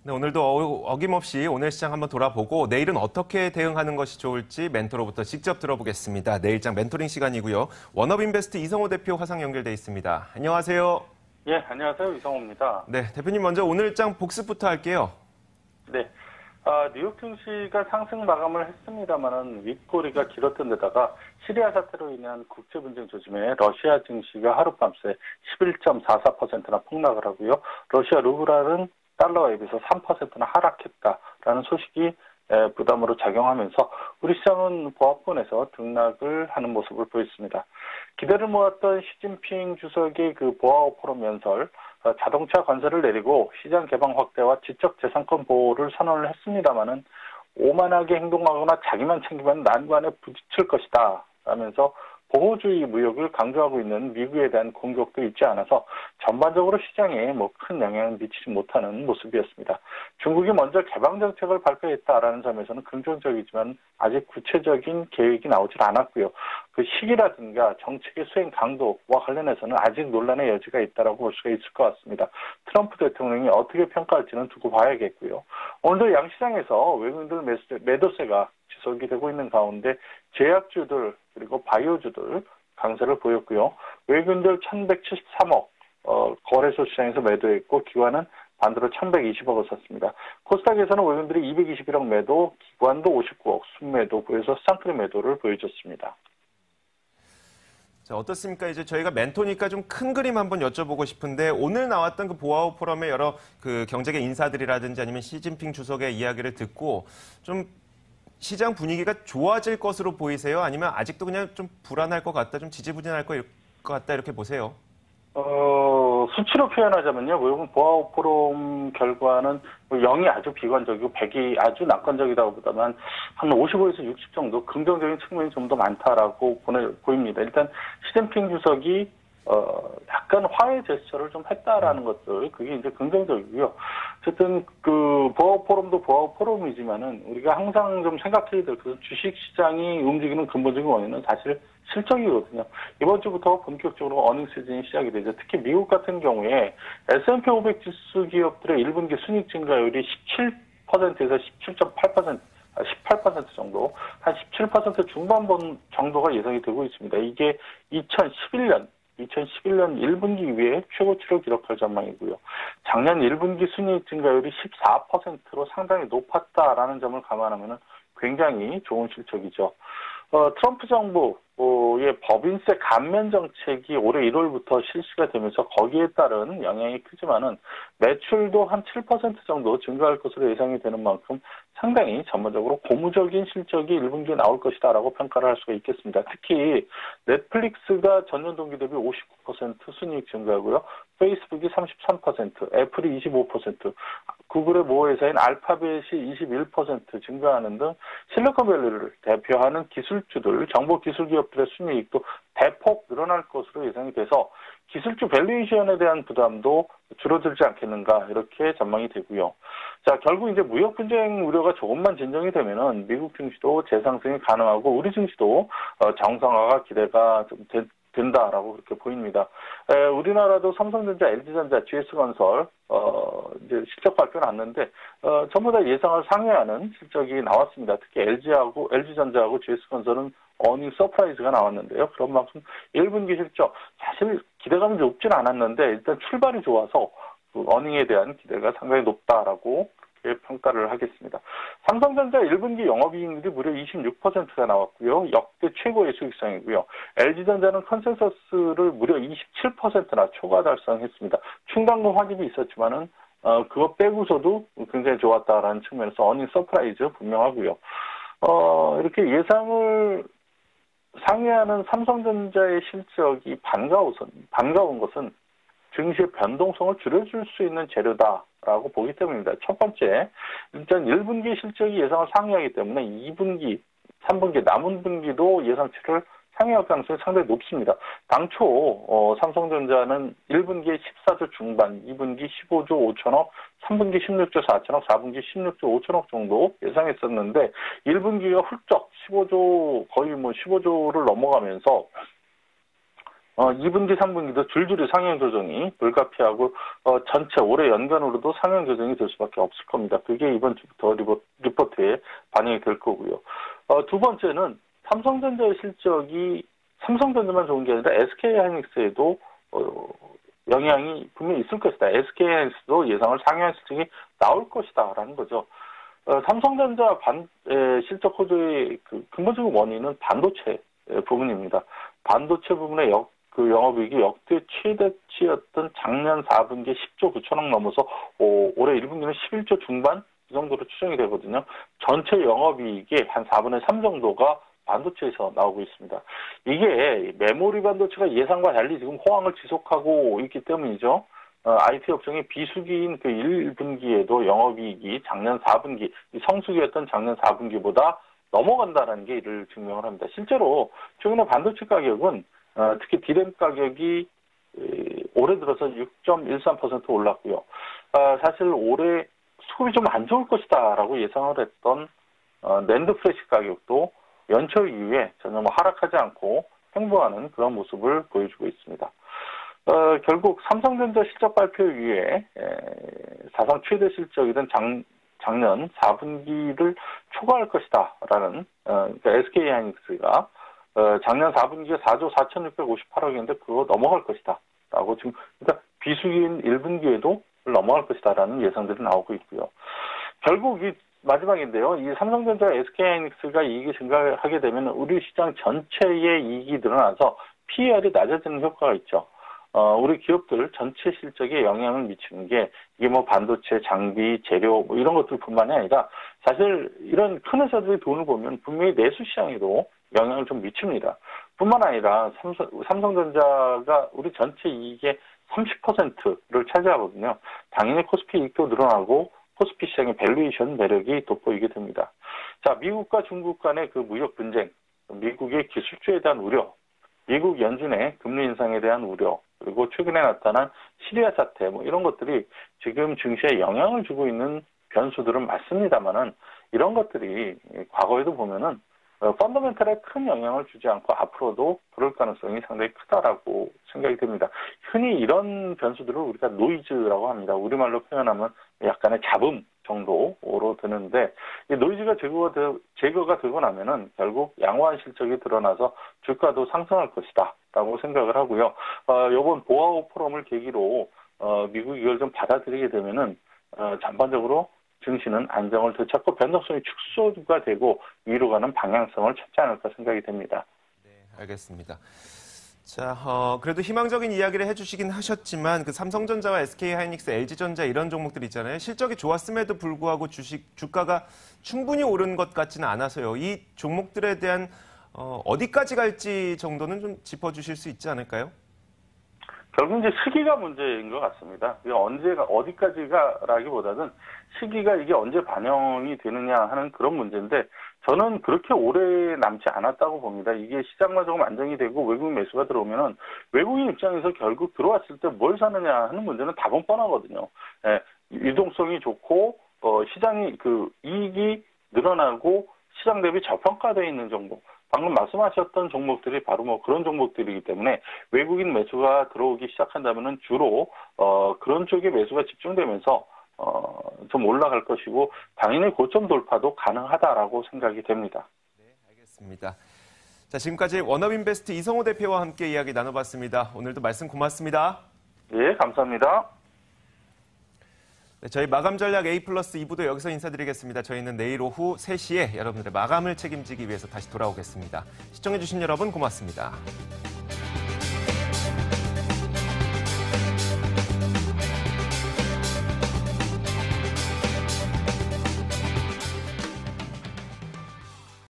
네, 오늘도 어김없이 오늘 시장 한번 돌아보고 내일은 어떻게 대응하는 것이 좋을지 멘토로부터 직접 들어보겠습니다. 내일장 멘토링 시간이고요. 원업인베스트 이성호 대표 화상 연결돼 있습니다. 안녕하세요. 예, 안녕하세요. 이성호입니다. 네, 대표님 먼저 오늘장 복습부터 할게요. 네. 뉴욕 증시가 상승 마감을 했습니다만은 윗꼬리가 길었던 데다가 시리아 사태로 인한 국제 분쟁 조짐에 러시아 증시가 하룻밤새 11.44%나 폭락을 하고요. 러시아 루블은 달러에 비해서 3%나 하락했다라는 소식이 부담으로 작용하면서 우리 시장은 보합권에서 등락을 하는 모습을 보였습니다. 기대를 모았던 시진핑 주석의 그 보아오 포럼 연설, 자동차 관세를 내리고 시장 개방 확대와 지적 재산권 보호를 선언을 했습니다마는 오만하게 행동하거나 자기만 챙기면 난관에 부딪힐 것이다 라면서 보호주의 무역을 강조하고 있는 미국에 대한 공격도 있지 않아서 전반적으로 시장에 큰 영향을 미치지 못하는 모습이었습니다. 중국이 먼저 개방 정책을 발표했다라는 점에서는 긍정적이지만 아직 구체적인 계획이 나오질 않았고요. 그 시기라든가 정책의 수행 강도와 관련해서는 아직 논란의 여지가 있다라고 볼 수가 있을 것 같습니다. 트럼프 대통령이 어떻게 평가할지는 두고 봐야겠고요. 오늘도 양시장에서 외국인들 매도세가 지속이 되고 있는 가운데 제약주들 그리고 바이오주들 강세를 보였고요. 외국인들 1,173억 거래소 시장에서 매도했고 기관은 반대로 1,120억을 샀습니다. 코스닥에서는 외국인들이 221억 매도, 기관도 59억 순매도 보여서 쌍끌이 매도를 보여줬습니다. 자, 어떻습니까? 이제 저희가 멘토니까 좀 큰 그림 한번 여쭤보고 싶은데 오늘 나왔던 그 보아오 포럼의 여러 그 경제계 인사들이라든지 아니면 시진핑 주석의 이야기를 듣고 좀 시장 분위기가 좋아질 것으로 보이세요? 아니면 아직도 그냥 좀 불안할 것 같다, 좀 지지부진할 것 같다 이렇게 보세요? 수치로 표현하자면요, 외국 보아오 포럼 결과는 0이 아주 비관적이고 100이 아주 낙관적이다 보다만 한 55에서 60 정도 긍정적인 측면이 좀 더 많다라고 보입니다. 일단 시진핑 주석이 약간 화해 제스처를 좀 했다라는 것들, 그게 이제 긍정적이고요. 어쨌든 그 보아오 포럼도 보아오 포럼이지만은 우리가 항상 좀 생각해야 될 것은 주식 시장이 움직이는 근본적인 원인은 사실 실적이거든요. 이번 주부터 본격적으로 어닝 시즌이 시작이 되죠. 특히 미국 같은 경우에 S&P 500 지수 기업들의 1분기 순이익 증가율이 17%에서 17.8%, 18% 정도, 한 17% 중반번 정도가 예상이 되고 있습니다. 이게 2011년 1분기 이후에 최고치를 기록할 전망이고요. 작년 1분기 순이익 증가율이 14%로 상당히 높았다라는 점을 감안하면 굉장히 좋은 실적이죠. 트럼프 정부의 법인세 감면 정책이 올해 1월부터 실시가 되면서 거기에 따른 영향이 크지만은 매출도 한 7% 정도 증가할 것으로 예상이 되는 만큼 상당히 전반적으로 고무적인 실적이 1분기에 나올 것이다라고 평가를 할 수가 있겠습니다. 특히 넷플릭스가 전년 동기 대비 59% 순이익 증가하고요. 페이스북이 33%, 애플이 25%, 구글의 모회사인 알파벳이 21% 증가하는 등 실리콘밸리를 대표하는 기술주들, 정보기술 기업들의 순이익도 대폭 늘어날 것으로 예상이 돼서 기술주 밸류에이션에 대한 부담도 줄어들지 않겠는가 이렇게 전망이 되고요. 자, 결국 이제 무역 분쟁 우려가 조금만 진정이 되면은 미국 증시도 재상승이 가능하고 우리 증시도 정상화가 기대가 좀 된다라고 그렇게 보입니다. 우리나라도 삼성전자, LG전자, GS건설 이제 실적 발표 났는데 전부 다 예상을 상회하는 실적이 나왔습니다. 특히 LG전자하고 GS건설은 어닝 서프라이즈가 나왔는데요. 그런 만큼 1분기 실적 사실 기대감이 높진 않았는데 일단 출발이 좋아서 그 어닝에 대한 기대가 상당히 높다라고 그렇게 평가를 하겠습니다. 삼성전자 1분기 영업이익률이 무려 26%가 나왔고요. 역대 최고의 수익성이고요. LG전자는 컨센서스를 무려 27%나 초과 달성했습니다. 충당금 확인이 있었지만은 그거 빼고서도 굉장히 좋았다라는 측면에서 어닝 서프라이즈 분명하고요. 이렇게 예상을 상회하는 삼성전자의 실적이 반가운 것은 증시의 변동성을 줄여줄 수 있는 재료다라고 보기 때문입니다. 첫 번째, 일단 1분기 실적이 예상을 상회하기 때문에 2분기, 3분기, 남은 분기도 예상치를 상회할 가능성이 상당히 높습니다. 당초 삼성전자는 1분기에 14조 중반, 2분기 15조 5천억, 3분기 16조 4천억, 4분기 16조 5천억 정도 예상했었는데 1분기가 훌쩍 15조 거의 15조를 넘어가면서 2분기, 3분기도 줄줄이 상향 조정이 불가피하고 전체 올해 연간으로도 상향 조정이 될 수밖에 없을 겁니다. 그게 이번 주부터 리포트에 반영이 될 거고요. 두 번째는 삼성전자의 실적이 삼성전자만 좋은 게 아니라 SK하이닉스에도 영향이 분명히 있을 것이다. SK하이닉스도 예상을 상회한 실적이 나올 것이다라는 거죠. 삼성전자 실적 호조의 그 근본적인 원인은 반도체 부분입니다. 반도체 부분의 영업이익이 역대 최대치였던 작년 4분기 10조 9천억 넘어서 올해 1분기는 11조 중반 이 정도로 추정이 되거든요. 전체 영업이익의 한 4분의 3 정도가 반도체에서 나오고 있습니다. 이게 메모리 반도체가 예상과 달리 지금 호황을 지속하고 있기 때문이죠. IT 업종의 비수기인 그 1분기에도 영업이익이 작년 4분기, 성수기였던 작년 4분기보다 넘어간다는 게 이를 증명을 합니다. 실제로 최근에 반도체 가격은 특히 D램 가격이 올해 들어서 6.13% 올랐고요. 사실 올해 수급이 좀 안 좋을 것이다라고 예상을 했던 낸드 플래시 가격도 연초 이후에 전혀 하락하지 않고 횡보하는 그런 모습을 보여주고 있습니다. 결국 삼성전자 실적 발표 이후에 사상 최대 실적이던 작년 4분기를 초과할 것이다라는 그러니까 SK하이닉스가 작년 4분기가 4조 4,658억인데 그거 넘어갈 것이다라고 지금 그러니까 비수기인 1분기에도 넘어갈 것이다라는 예상들이 나오고 있고요. 결국 이 마지막인데요. 이 삼성전자 SK하이닉스가 이익이 증가하게 되면 우리 시장 전체의 이익이 늘어나서 PER이 낮아지는 효과가 있죠. 우리 기업들 전체 실적에 영향을 미치는 게 이게 뭐 반도체, 장비, 재료 뭐 이런 것들뿐만이 아니라 사실 이런 큰 회사들의 돈을 보면 분명히 내수 시장에도 영향을 좀 미칩니다. 뿐만 아니라 삼성전자가 우리 전체 이익의 30%를 차지하거든요. 당연히 코스피 이익도 늘어나고 코스피 시장의 밸류에이션 매력이 돋보이게 됩니다. 자, 미국과 중국 간의 그 무역 분쟁, 미국의 기술주에 대한 우려, 미국 연준의 금리 인상에 대한 우려, 그리고 최근에 나타난 시리아 사태, 뭐 이런 것들이 지금 증시에 영향을 주고 있는 변수들은 맞습니다만은 이런 것들이 과거에도 보면은 펀더멘털에 큰 영향을 주지 않고 앞으로도 그럴 가능성이 상당히 크다라고 생각이 됩니다. 흔히 이런 변수들을 우리가 노이즈라고 합니다. 우리말로 표현하면 약간의 잡음 정도로 드는데 이 노이즈가 제거가 되고 나면은 결국 양호한 실적이 드러나서 주가도 상승할 것이다라고 생각을 하고요. 이번 보아오 포럼을 계기로 미국이 이걸 좀 받아들이게 되면은 전반적으로 증시는 안정을 되찾고 변동성이 축소가 되고 위로 가는 방향성을 찾지 않을까 생각이 됩니다. 네, 알겠습니다. 자, 그래도 희망적인 이야기를 해주시긴 하셨지만 그 삼성전자와 SK하이닉스, LG전자 이런 종목들 있잖아요. 실적이 좋았음에도 불구하고 주가가 충분히 오른 것 같지는 않아서요. 이 종목들에 대한 어디까지 갈지 정도는 좀 짚어주실 수 있지 않을까요? 결국 이제 시기가 문제인 것 같습니다. 어디까지가라기보다는 시기가 이게 언제 반영이 되느냐 하는 그런 문제인데 저는 그렇게 오래 남지 않았다고 봅니다. 이게 시장만 조금 안정이 되고 외국인 매수가 들어오면은 외국인 입장에서 결국 들어왔을 때 뭘 사느냐 하는 문제는 답은 뻔하거든요. 유동성이 좋고 시장이 그 이익이 늘어나고 시장 대비 저평가되어 있는 종목. 방금 말씀하셨던 종목들이 바로 뭐 그런 종목들이기 때문에 외국인 매수가 들어오기 시작한다면은 주로 그런 쪽에 매수가 집중되면서 좀 올라갈 것이고 당연히 고점 돌파도 가능하다라고 생각이 됩니다. 네, 알겠습니다. 자, 지금까지 원업인베스트 이성호 대표와 함께 이야기 나눠봤습니다. 오늘도 말씀 고맙습니다. 예, 감사합니다. 네, 저희 마감 전략 A+ 2부도 여기서 인사드리겠습니다. 저희는 내일 오후 3시에 여러분들의 마감을 책임지기 위해서 다시 돌아오겠습니다. 시청해주신 여러분 고맙습니다.